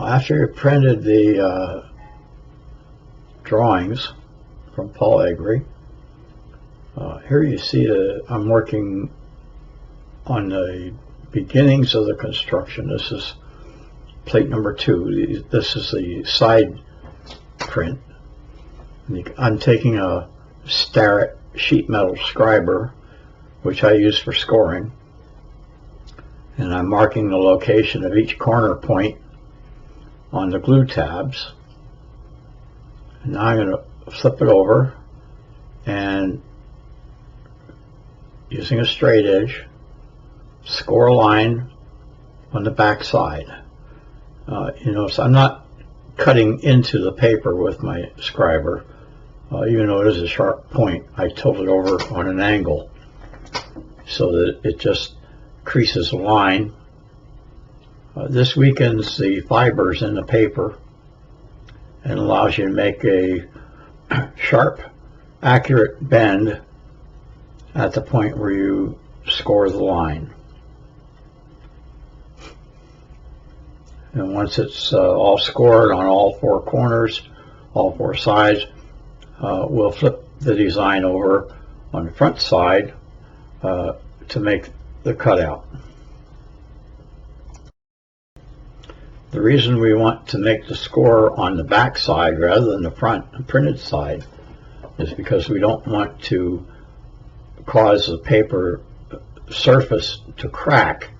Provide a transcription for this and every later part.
After you printed the drawings from Paul Egri, here you see I'm working on the beginnings of the construction. This is plate number 2. This is the side print. I'm taking a Starrett sheet metal scriber, which I use for scoring, and I'm marking the location of each corner point on the glue tabs. And now I'm going to flip it over, and using a straight edge, score a line on the back side. You notice I'm not cutting into the paper with my scriber. Even though it is a sharp point, I tilt it over on an angle so that it just creases a line. This weakens the fibers in the paper and allows you to make a sharp, accurate bend at the point where you score the line. And once it's all scored on all 4 corners, all 4 sides, we'll flip the design over on the front side to make the cutout. The reason we want to make the score on the back side rather than the front printed side is because we don't want to cause the paper surface to crack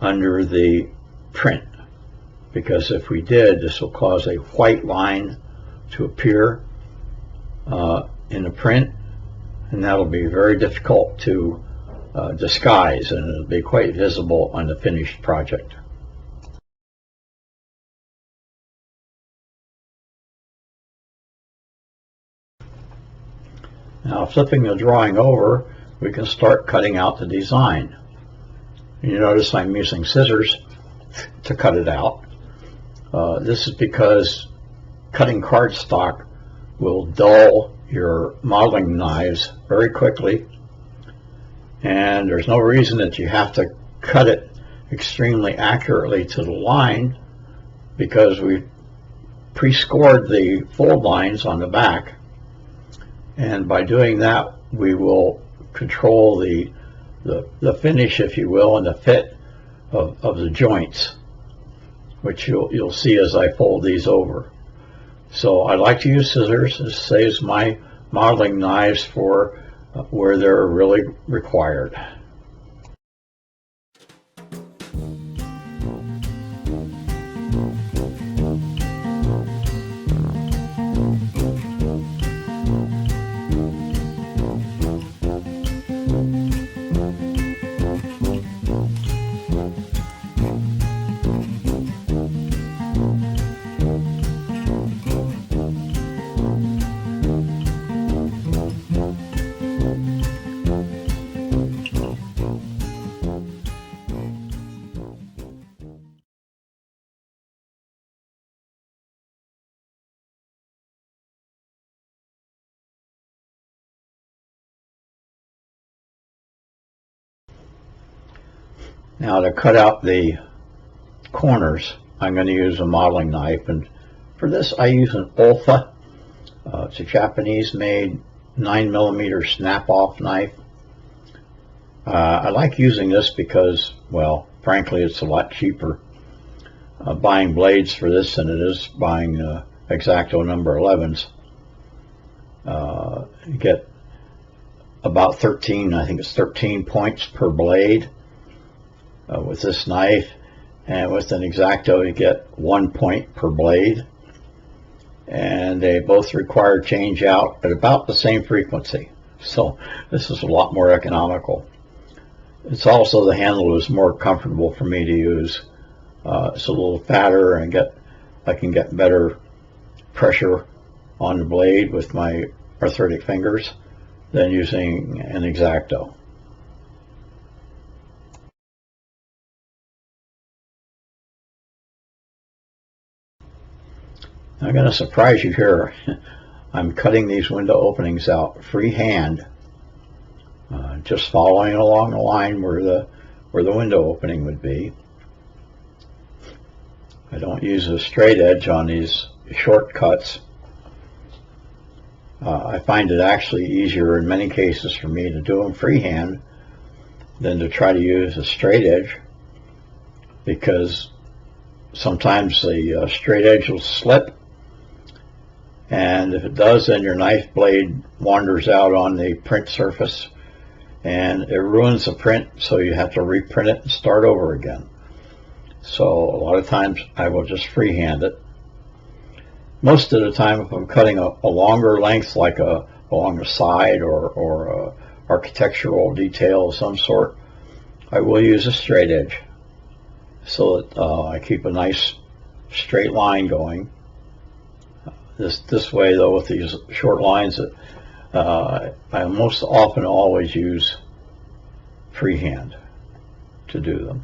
under the print, because if we did, this will cause a white line to appear in the print, and that'll be very difficult to disguise, and it'll be quite visible on the finished project. Now, flipping the drawing over, we can start cutting out the design. You notice I'm using scissors to cut it out. This is because cutting cardstock will dull your modeling knives very quickly, and there's no reason that you have to cut it extremely accurately to the line, because we pre-scored the fold lines on the back, and by doing that we will control the finish, if you will, and the fit of the joints, which you'll see as I fold these over. So I like to use scissors. This saves my modeling knives for where they're really required. Now, to cut out the corners, I'm going to use a modeling knife, and for this I use an Olfa. It's a Japanese-made 9mm snap-off knife. I like using this because, well, frankly, it's a lot cheaper buying blades for this than it is buying X-Acto number 11s. You get about 13, I think it's 13 points per blade with this knife, and with an X-Acto you get 1 point per blade, and they both require change out at about the same frequency, so this is a lot more economical. It's also, the handle is more comfortable for me to use. It's a little fatter, and I can get better pressure on the blade with my arthritic fingers than using an X-Acto. I'm going to surprise you here. I'm cutting these window openings out freehand, just following along the line where the window opening would be. I don't use a straight edge on these shortcuts. I find it actually easier in many cases for me to do them freehand than to try to use a straight edge, because sometimes the straight edge will slip, and if it does, then your knife blade wanders out on the print surface and it ruins the print, so you have to reprint it and start over again. So a lot of times I will just freehand it. Most of the time, if I'm cutting a longer length, like along the side or a architectural detail of some sort, I will use a straight edge so that I keep a nice straight line going. This way, though, with these short lines, I most often always use freehand to do them.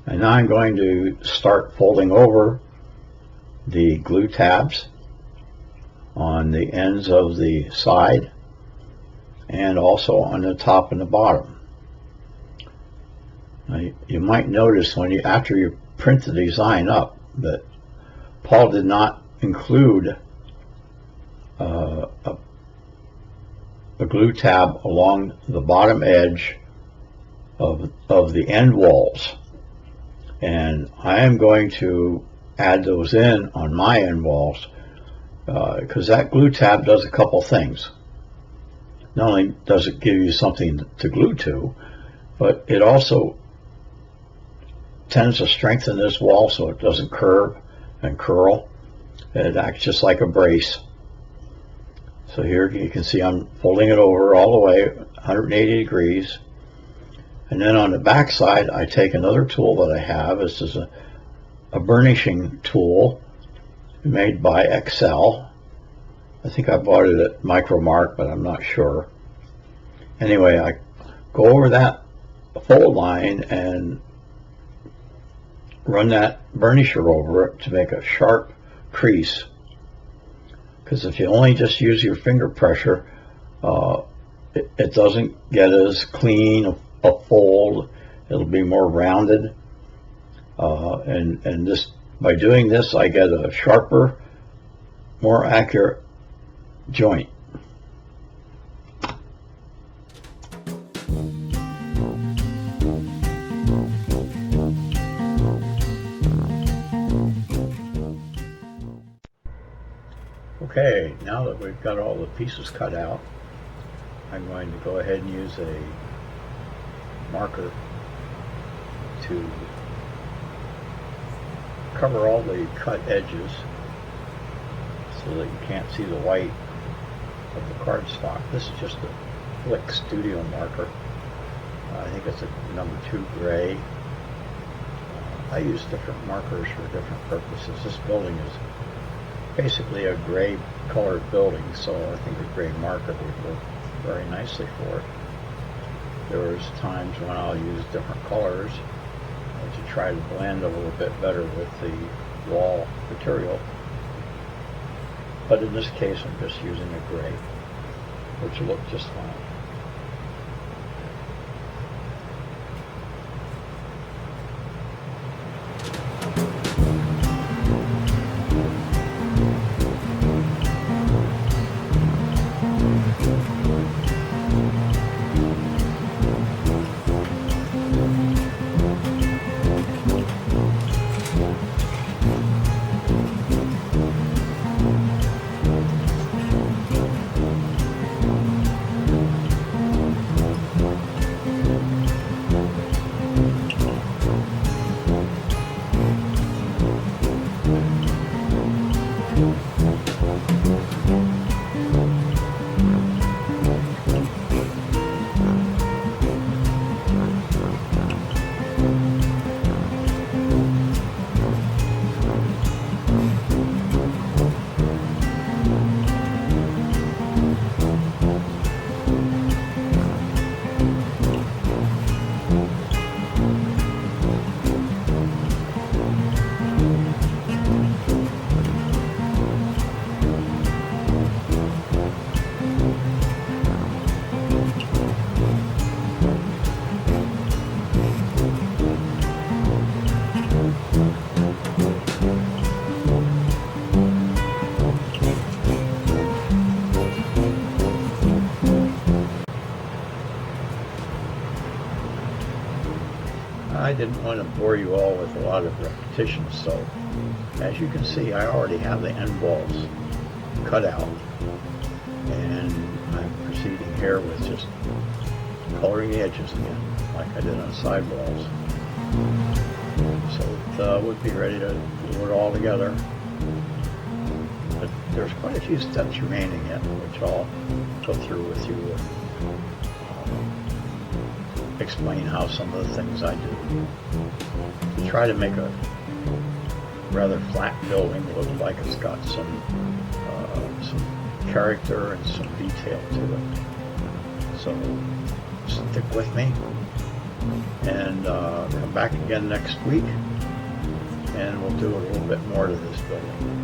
And now I'm going to start folding over the glue tabs on the ends of the side and also on the top and the bottom. Now, you might notice after you print the design up that Paul did not include a glue tab along the bottom edge of the end walls. And I am going to add those in on my end walls because that glue tab does a couple things. Not only does it give you something to glue to, but it also tends to strengthen this wall so it doesn't curve and curl. It acts just like a brace. So here you can see I'm folding it over all the way 180 degrees. And then on the back side, I take another tool that I have. This is a burnishing tool made by Excel. I think I bought it at Micromark, but I'm not sure. Anyway, I go over that fold line and run that burnisher over it to make a sharp crease. Because if you only just use your finger pressure, it doesn't get as clean a fold. It'll be more rounded, and this, by doing this, I get a sharper, more accurate joint. Okay, now that we've got all the pieces cut out, I'm going to go ahead and use a marker to cover all the cut edges so that you can't see the white of the cardstock. This is just a Flick Studio marker. I think it's a number 2 gray. I use different markers for different purposes. This building is basically a gray colored building, so I think a gray marker would work very nicely for it. There's times when I'll use different colors to try to blend a little bit better with the wall material. But in this case, I'm just using a gray, which will look just fine. I didn't want to bore you all with a lot of repetition, so as you can see, I already have the end walls cut out, and I'm proceeding here with just coloring the edges again, like I did on side walls. So it would be ready to glue it all together. But there's quite a few steps remaining yet, which I'll go through with you and explain how some of the things I do to try to make a rather flat building look like it's got some character and some detail to it. So stick with me and come back again next week, and we'll do a little bit more to this building.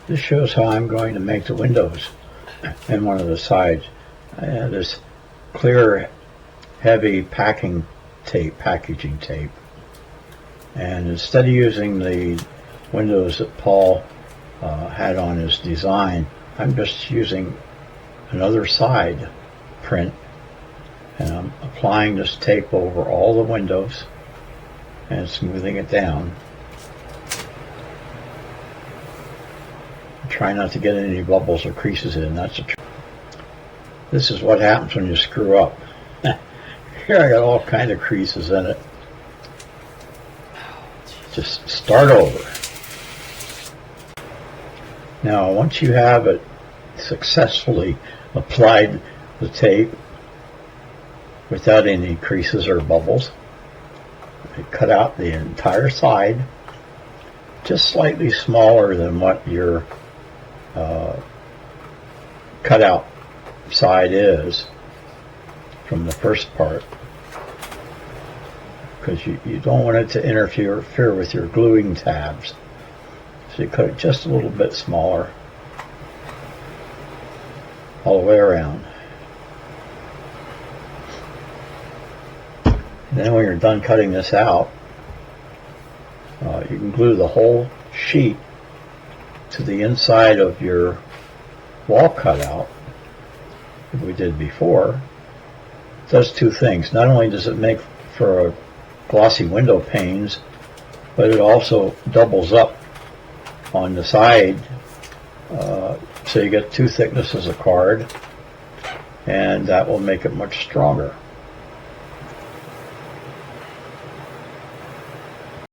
This shows how I'm going to make the windows in one of the sides. I have this clear, heavy packaging tape. And instead of using the windows that Paul had on his design, I'm just using another side print, and I'm applying this tape over all the windows and smoothing it down. Try not to get any bubbles or creases in. That's a trick. This is what happens when you screw up. Here I got all kind of creases in it. Just start over. Now once you have it successfully applied the tape without any creases or bubbles, I cut out the entire side, just slightly smaller than what your cutout side is from the first part, because you don't want it to interfere with your gluing tabs. So you cut it just a little bit smaller all the way around. And then when you're done cutting this out, you can glue the whole sheet to the inside of your wall cutout, like we did before. It does two things. Not only does it make for glossy window panes, but it also doubles up on the side, so you get two thicknesses of card, and that will make it much stronger.